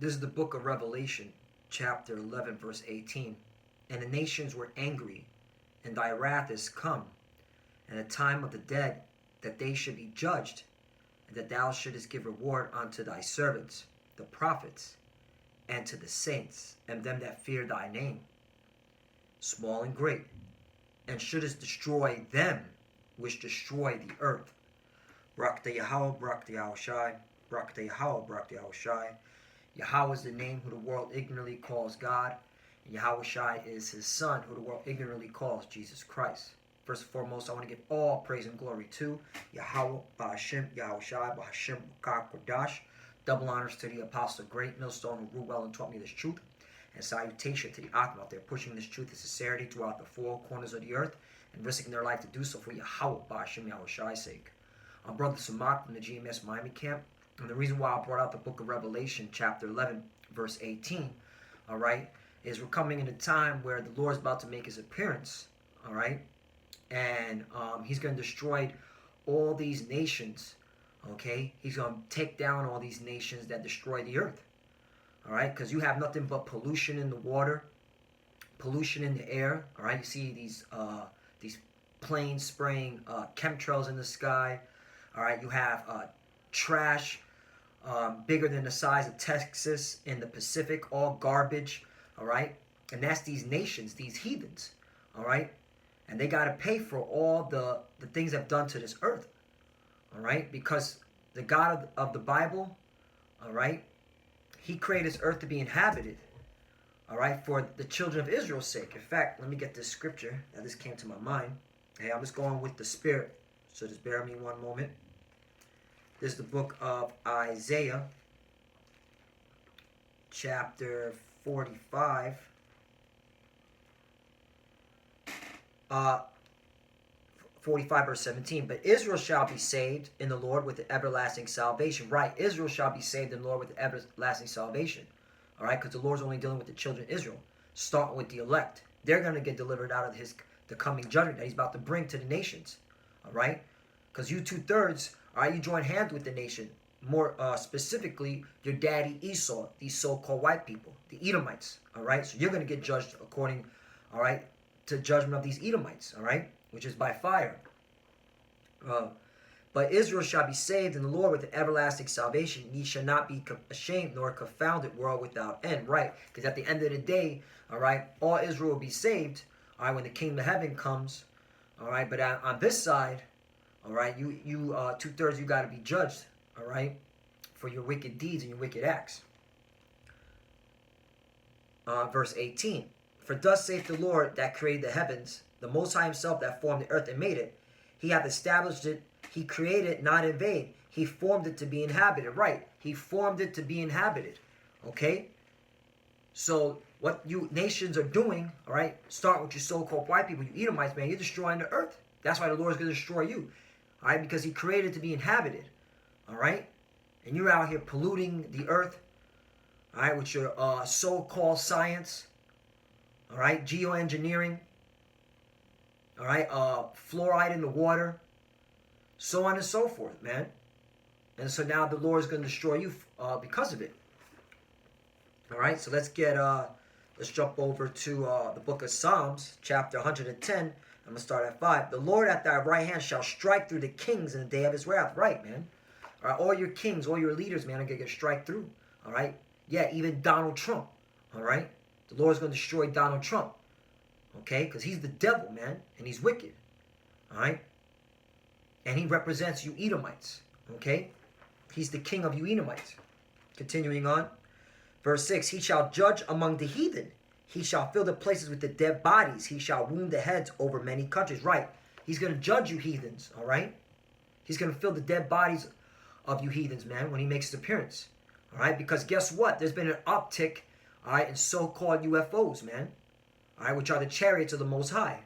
This is the book of Revelation, chapter 11, verse 18. And the nations were angry, and thy wrath is come, and the time of the dead, that they should be judged, and that thou shouldest give reward unto thy servants, the prophets, and to the saints, and them that fear thy name, small and great, and shouldest destroy them which destroy the earth. Barak the Yahweh, Barak the Yahushai, Barak the Yahweh, Barak the Yahushai. Yahweh is the name who the world ignorantly calls God, and Yahushai is his son, who the world ignorantly calls Jesus Christ. First and foremost, I want to give all praise and glory to Yahweh, Ba'ashem, Yahushai, Ba'ashem, Kodash. Double honors to the Apostle Great Millstone, who grew well and taught me this truth. And salutation to the Akham out there pushing this truth and sincerity throughout the four corners of the earth and risking their life to do so for Yahweh, Ba'ashem, Yahushai's sake. I'm Brother Samak from the GMS Miami camp. And the reason why I brought out the book of Revelation, chapter 11, verse 18, all right, is we're coming in a time where the Lord's about to make his appearance, all right, and he's going to destroy all these nations, okay? He's going to take down all these nations that destroy the earth, all right, because you have nothing but pollution in the water, pollution in the air, all right? You see these planes spraying chemtrails in the sky, all right? You have trash bigger than the size of Texas in the Pacific, all garbage, all right? And that's these nations, these heathens, all right? And they got to pay for all the things they've done to this earth, all right? Because the God of the Bible, all right, he created this earth to be inhabited, all right, for the children of Israel's sake. In fact, let me get this scripture that this came to my mind. Hey, I'm just going with the Spirit, so just bear me one moment. This is the book of Isaiah, chapter 45. 45 verse 17. But Israel shall be saved in the Lord with the everlasting salvation. Right, Israel shall be saved in the Lord with the everlasting salvation. All right, because the Lord's only dealing with the children of Israel, starting with the elect. They're going to get delivered out of the coming judgment that he's about to bring to the nations. All right, because you 2/3, all right, you join hands with the nation. More specifically, your daddy Esau, these so-called white people, the Edomites. All right, so you're going to get judged according, all right, to judgment of these Edomites. All right, which is by fire. But Israel shall be saved in the Lord with the everlasting salvation. Ye shall not be ashamed nor confounded, world without end. Right, because at the end of the day, all right, all Israel will be saved. All right, when the kingdom of heaven comes. All right, but on this side, all right, you 2/3, you got to be judged, all right, for your wicked deeds and your wicked acts. Verse 18. For thus saith the Lord that created the heavens, the Most High himself that formed the earth and made it. He hath established it. He created it not in vain. He formed it to be inhabited. Right. He formed it to be inhabited. Okay. So what you nations are doing, all right, start with your so-called white people, you Edomites, man, you're destroying the earth. That's why the Lord's going to destroy you. All right, because he created it to be inhabited, all right? And you're out here polluting the earth, all right, with your so-called science, all right, geoengineering, all right, fluoride in the water, so on and so forth, man. And so now the Lord's going to destroy you because of it. All right, so let's jump over to the book of Psalms, chapter 110. I'm going to start at 5. The Lord at thy right hand shall strike through the kings in the day of his wrath. Right, man. All right, all your kings, all your leaders, man, are going to get strike through. All right? Yeah, even Donald Trump. All right? The Lord's going to destroy Donald Trump. Okay? Because he's the devil, man, and he's wicked. All right? And he represents you Edomites. Okay? He's the king of you Edomites. Continuing on. Verse 6. He shall judge among the heathen. He shall fill the places with the dead bodies. He shall wound the heads over many countries. Right. He's going to judge you heathens. All right. He's going to fill the dead bodies of you heathens, man, when he makes his appearance. All right. Because guess what? There's been an uptick, all right, in so-called UFOs, man. All right. Which are the chariots of the Most High.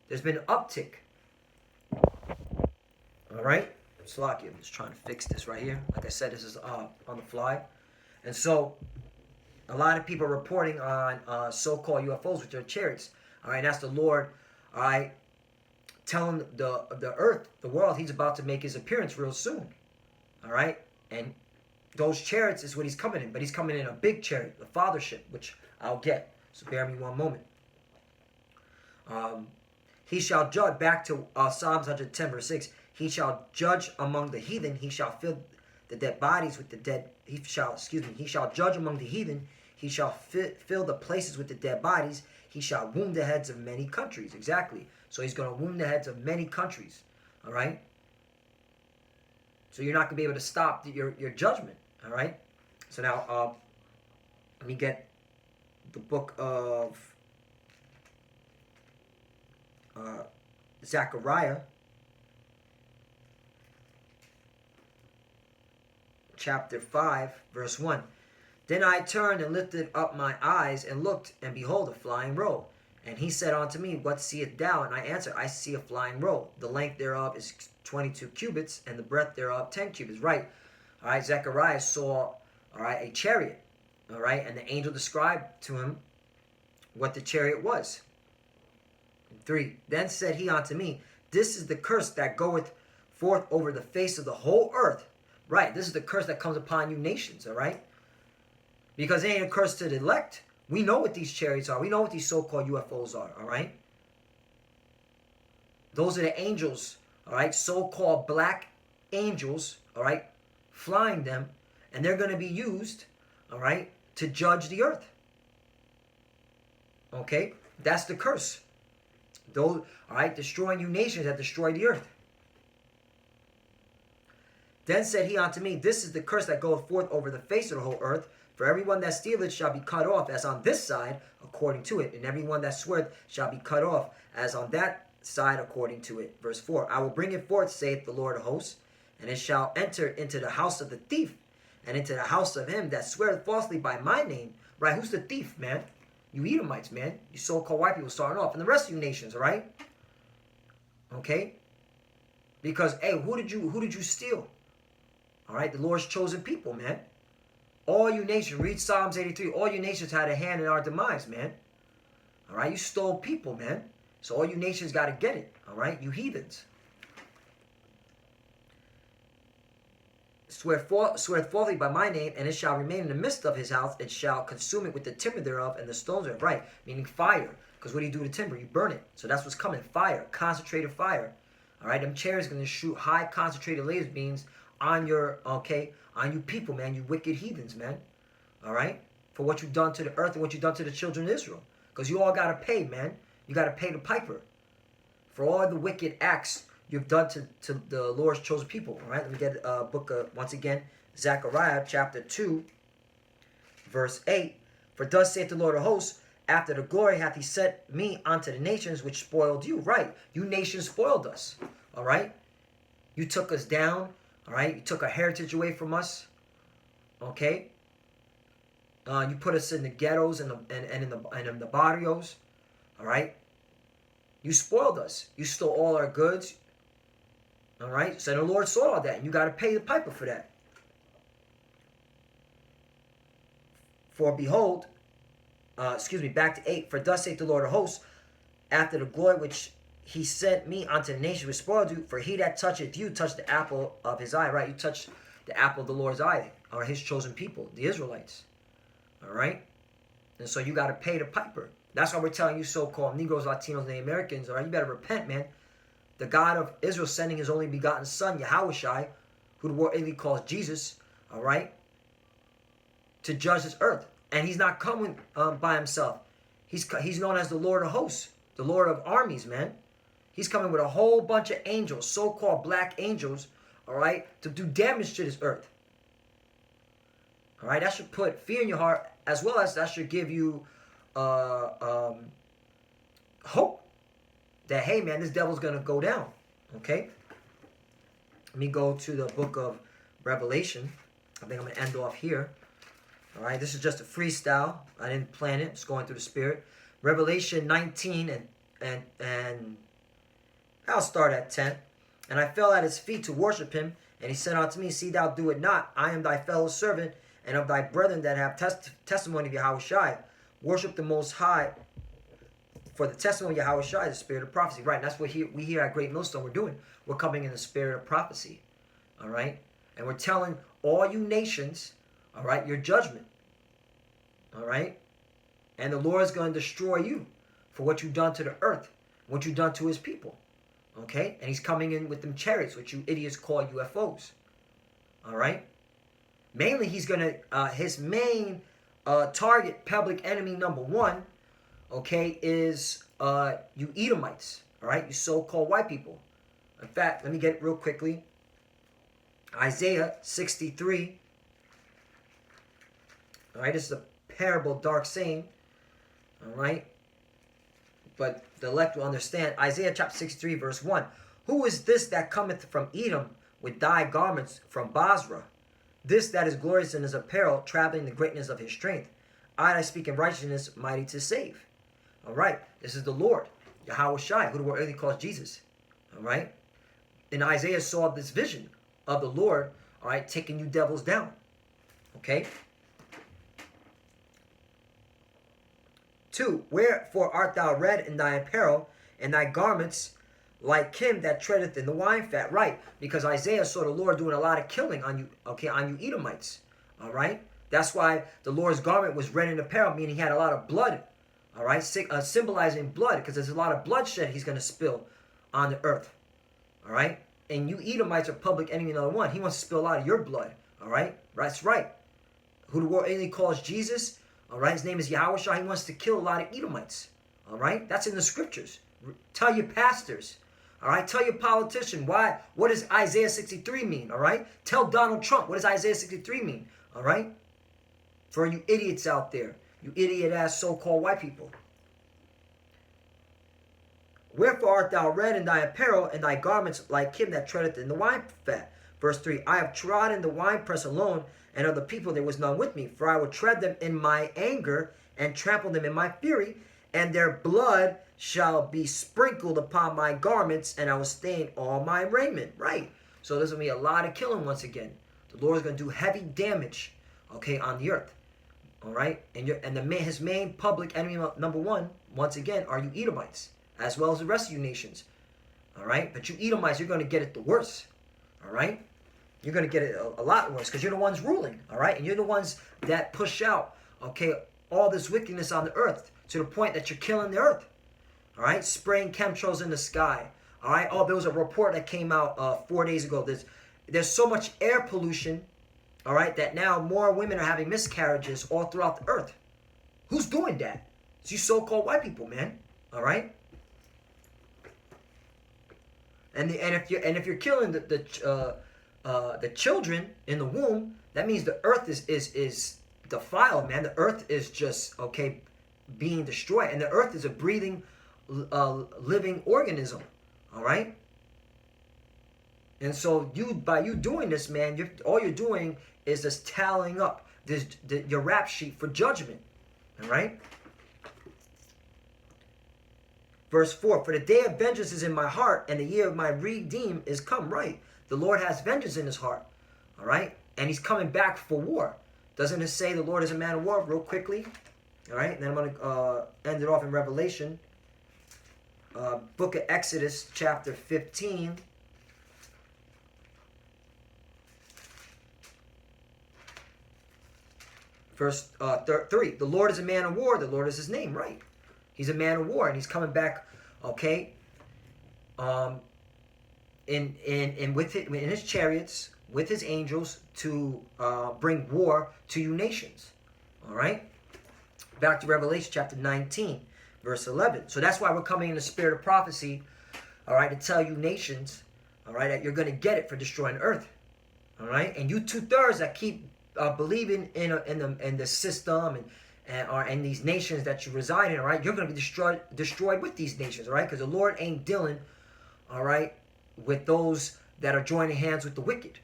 There's been an uptick. All right. Slaki, I'm just trying to fix this right here. Like I said, this is on the fly. And so a lot of people are reporting on so-called UFOs, which are chariots. All right, that's the Lord, all right, telling the earth, the world, he's about to make his appearance real soon. All right, and those chariots is what he's coming in, but he's coming in a big chariot, the fathership, which I'll get. So bear me one moment. He shall judge, back to Psalms 110 verse 6. He shall judge among the heathen. He shall fill the dead bodies with the dead. He shall judge among the heathen. He shall fill the places with the dead bodies. He shall wound the heads of many countries. Exactly. So he's going to wound the heads of many countries. All right. So you're not going to be able to stop your judgment. All right. So now let me get the book of Zechariah, chapter 5, verse 1. Then I turned and lifted up my eyes and looked, and behold, a flying roll. And he said unto me, What seest thou? And I answered, I see a flying roll. The length thereof is 22 cubits, and the breadth thereof 10 cubits. Right. All right. Zechariah saw, all right, a chariot. All right. And the angel described to him what the chariot was. 3. Then said he unto me, This is the curse that goeth forth over the face of the whole earth. Right. This is the curse that comes upon you nations. All right. Because it ain't a curse to the elect. We know what these chariots are. We know what these so-called UFOs are. All right. Those are the angels. All right. So-called black angels. All right. Flying them. And they're going to be used. All right. To judge the earth. Okay. That's the curse. Those, all right, destroying you nations that destroy the earth. Then said he unto me, This is the curse that goeth forth over the face of the whole earth. For everyone that stealeth shall be cut off, as on this side, according to it. And everyone that sweareth shall be cut off, as on that side, according to it. Verse 4. I will bring it forth, saith the Lord of hosts, and it shall enter into the house of the thief, and into the house of him that sweareth falsely by my name. Right, who's the thief, man? You Edomites, man. You so-called white people starting off. And the rest of you nations, all right? Okay? Because, hey, who did you steal? All right? The Lord's chosen people, man. All you nations, read Psalms 83. All you nations had a hand in our demise, man. All right? You stole people, man. So all you nations got to get it. All right? You heathens. Swear falsely by my name, and it shall remain in the midst of his house. It shall consume it with the timber thereof and the stones thereof. Right, meaning fire. Because what do you do to timber? You burn it. So that's what's coming. Fire. Concentrated fire. All right, them chairs going to shoot high concentrated laser beams on your, okay, on you people, man. You wicked heathens, man. All right, for what you've done to the earth and what you've done to the children of Israel. Because you all got to pay, man. You got to pay the piper for all the wicked acts you've done to the Lord's chosen people. All right, let me get a book of, once again, Zechariah chapter 2, verse 8. For thus saith the Lord of hosts, after the glory hath he set me unto the nations which spoiled you. Right, you nations spoiled us. All right, you took us down. All right, you took our heritage away from us. Okay, you put us in the ghettos and in the barrios. All right, you spoiled us. You stole all our goods. All right, so the Lord saw all that, and you got to pay the piper for that. For behold, back to 8. For thus saith the Lord of hosts, after the glory which he sent me unto the nation which spoiled you, for he that toucheth you touched the apple of his eye. Right, you touched the apple of the Lord's eye, or his chosen people, the Israelites. All right, and so you got to pay the piper. That's why we're telling you so-called Negroes, Latinos, and Americans, all right, you better repent, man. The God of Israel sending his only begotten son, Yahushai, who the world Italy calls Jesus, all right, to judge this earth. And he's not coming by himself. He's known as the Lord of hosts, the Lord of armies, man. He's coming with a whole bunch of angels, so-called black angels, all right, to do damage to this earth. All right, that should put fear in your heart, as well as that should give you hope. That, hey, man, this devil's going to go down, okay? Let me go to the book of Revelation. I think I'm going to end off here. All right, this is just a freestyle. I didn't plan it. It's going through the Spirit. Revelation 19, and I'll start at 10. And I fell at his feet to worship him, and he said unto me, See thou do it not. I am thy fellow servant, and of thy brethren that have testimony of Yahushai. Worship the Most High, for the testimony of Yahushua is the spirit of prophecy. Right, and that's what we here at Great Millstone we're doing. We're coming in the spirit of prophecy. All right? And we're telling all you nations, all right, your judgment. All right? And the Lord is going to destroy you for what you've done to the earth, what you've done to his people. Okay? And he's coming in with them chariots, which you idiots call UFOs. All right? Mainly, he's going to, his main target, public enemy number one, okay, is you Edomites. All right? You so-called white people. In fact, let me get it real quickly. Isaiah 63. All right? This is a parable, dark saying. All right? But the elect will understand. Isaiah chapter 63, verse 1. Who is this that cometh from Edom with thy garments from Basra? This that is glorious in his apparel, traveling the greatness of his strength. I that speak in righteousness, mighty to save. All right. This is the Lord, Yahweh Shai, who the word really calls Jesus. All right. And Isaiah saw this vision of the Lord, all right, taking you devils down. Okay. 2. Wherefore art thou red in thy apparel, and thy garments like him that treadeth in the wine fat? Right, because Isaiah saw the Lord doing a lot of killing on you, okay, on you Edomites. All right, that's why the Lord's garment was red in apparel, meaning he had a lot of blood. All right, symbolizing blood, because there's a lot of bloodshed he's going to spill on the earth. All right, and you Edomites are public enemy number one. He wants to spill a lot of your blood. All right, that's right. Who the world only calls Jesus. All right, his name is Yahweh Shai. He wants to kill a lot of Edomites. All right, that's in the scriptures. Tell your pastors. All right, tell your politician why. What does Isaiah 63 mean? All right, tell Donald Trump what does Isaiah 63 mean? All right, for you idiots out there, you idiot-ass so-called white people. Wherefore art thou red in thy apparel, and thy garments like him that treadeth in the wine fat? Verse 3. I have trodden the winepress alone, and of the people there was none with me. For I will tread them in my anger, and trample them in my fury, and their blood shall be sprinkled upon my garments, and I will stain all my raiment. Right. So there's going to be a lot of killing once again. The Lord is going to do heavy damage, okay, on the earth. All right. And his main public enemy number one, once again, are you Edomites, as well as the rest of you nations. All right. But you Edomites, you're going to get it the worst. All right. You're going to get it a lot worse because you're the ones ruling, all right? And you're the ones that push out, okay, all this wickedness on the earth to the point that you're killing the earth, all right? Spraying chemtrails in the sky, all right? Oh, there was a report that came out 4 days ago. There's so much air pollution, all right, that now more women are having miscarriages all throughout the earth. Who's doing that? It's you so-called white people, man, all right? And if you're killing the children in the womb, that means the earth is defiled, man. The earth is just, okay, being destroyed. And the earth is a breathing, living organism, all right? And so by you doing this, man, all you're doing is just tallying up your rap sheet for judgment, all right? Verse 4, for the day of vengeance is in my heart, and the year of my redeem is come. Right. The Lord has vengeance in his heart. All right. And he's coming back for war. Doesn't it say the Lord is a man of war? Real quickly. All right. And then I'm going to end it off in Revelation. Book of Exodus, chapter 15. Verse 3. The Lord is a man of war. The Lord is his name. Right. He's a man of war. And he's coming back, okay, in his chariots, with his angels, to bring war to you nations. All right? Back to Revelation chapter 19, verse 11. So that's why we're coming in the spirit of prophecy, all right, to tell you nations, all right, that you're going to get it for destroying earth. All right? And you 2/3 that keep believing in the system and these nations that you reside in, all right, you're going to be destroyed with these nations, all right, because the Lord ain't dealing, all right, with those that are joining hands with the wicked.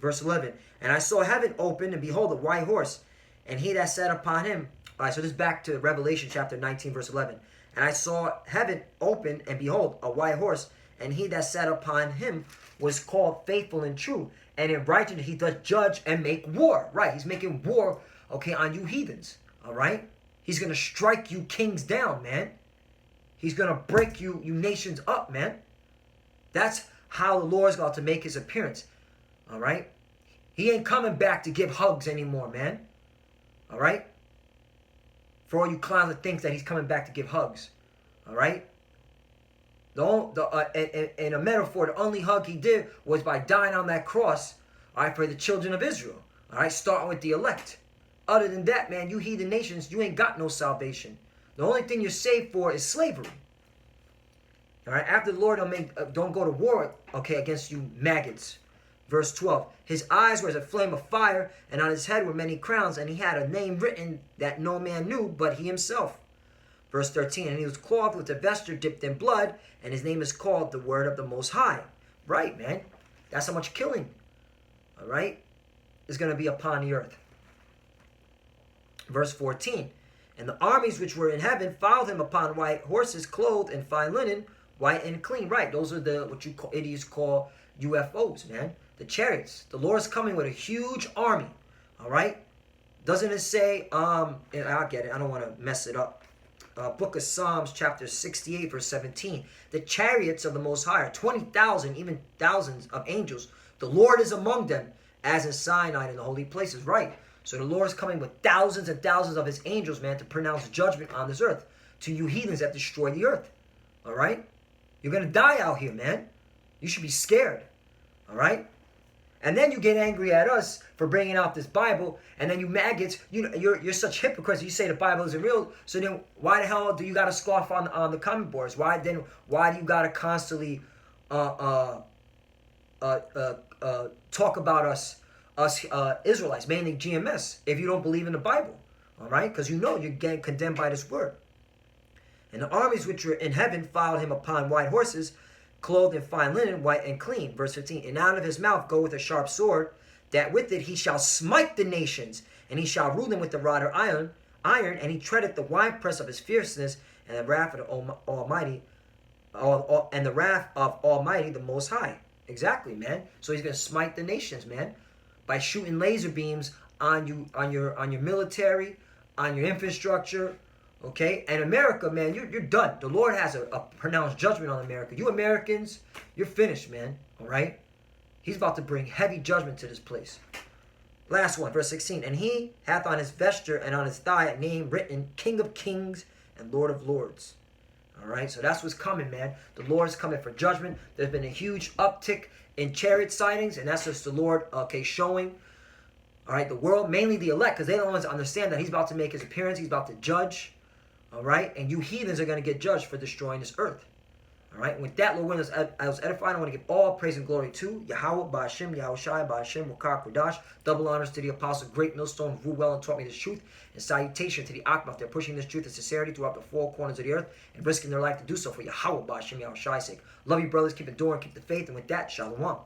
Verse 11, and I saw heaven open, and behold, a white horse, and he that sat upon him. All right, so this is back to Revelation chapter 19, verse 11. And I saw heaven open, and behold, a white horse, and he that sat upon him was called Faithful and True, and in righteousness he does judge and make war. Right, he's making war, okay, on you heathens, all right? He's going to strike you kings down, man. He's going to break you nations up, man. That's how the Lord is going to make his appearance, all right? He ain't coming back to give hugs anymore, man. All right? For all you clowns that think that he's coming back to give hugs. All right? In a metaphor, the only hug he did was by dying on that cross, all right, for the children of Israel. All right? Starting with the elect. Other than that, man, you heathen nations, you ain't got no salvation. The only thing you're saved for is slavery. All right? After the Lord don't go to war, okay, against you maggots. Verse 12, his eyes were as a flame of fire, and on his head were many crowns, and he had a name written that no man knew but he himself. Verse 13, and he was clothed with a vesture dipped in blood, and his name is called the Word of the Most High. Right, man. That's how much killing, all right, is going to be upon the earth. Verse 14, and the armies which were in heaven followed him upon white horses, clothed in fine linen, white and clean. Right, those are what you idiots call UFOs, man. The chariots. The Lord's coming with a huge army. All right? Doesn't it say, I'll get it. I don't want to mess it up. Book of Psalms, chapter 68, verse 17. The chariots of the Most High are 20,000, even thousands of angels. The Lord is among them, as in Sinai in the holy places. Right. So the Lord is coming with thousands and thousands of his angels, man, to pronounce judgment on this earth. To you heathens that destroy the earth. All right? You're going to die out here, man. You should be scared. All right? And then you get angry at us for bringing out this Bible, and then you maggots, you're such hypocrites. You say the Bible isn't real, so then why the hell do you got to scoff on the comment boards? Why do you got to constantly talk about us Israelites, mainly GMS, if you don't believe in the Bible? All right, because you're getting condemned by this word. And the armies which were in heaven followed him upon white horses, clothed in fine linen, white and clean. Verse 15, and out of his mouth goeth a sharp sword, that with it he shall smite the nations, and he shall rule them with the rod of iron, and he treadeth the winepress of his fierceness, and the wrath of the Almighty, and the wrath of Almighty, the Most High. Exactly, man. So he's going to smite the nations, man, by shooting laser beams on your military, on your infrastructure. Okay, and America, man, you're done. The Lord has a pronounced judgment on America. You Americans, you're finished, man. All right? He's about to bring heavy judgment to this place. Last one, verse 16. And he hath on his vesture and on his thigh a name written, King of Kings and Lord of Lords. All right, so that's what's coming, man. The Lord's coming for judgment. There's been a huge uptick in chariot sightings, and that's just the Lord, showing, all right, the world, mainly the elect, because they're the ones that understand that he's about to make his appearance. He's about to judge. All right, and you heathens are going to get judged for destroying this earth. All right, and with that, Lord willing, I was edified. I want to give all praise and glory to Yahweh, Ba'ashem, Yahushai, Ba'ashem, Wakar, Kodash. Double honors to the apostle, great millstone, who well and taught me this truth. And salutation to the Akmaf. They're pushing this truth and sincerity throughout the four corners of the earth and risking their life to do so for Yahweh, Ba'ashem, Yahushai's sake. Love you, brothers. Keep enduring, keep the faith. And with that, Shalom.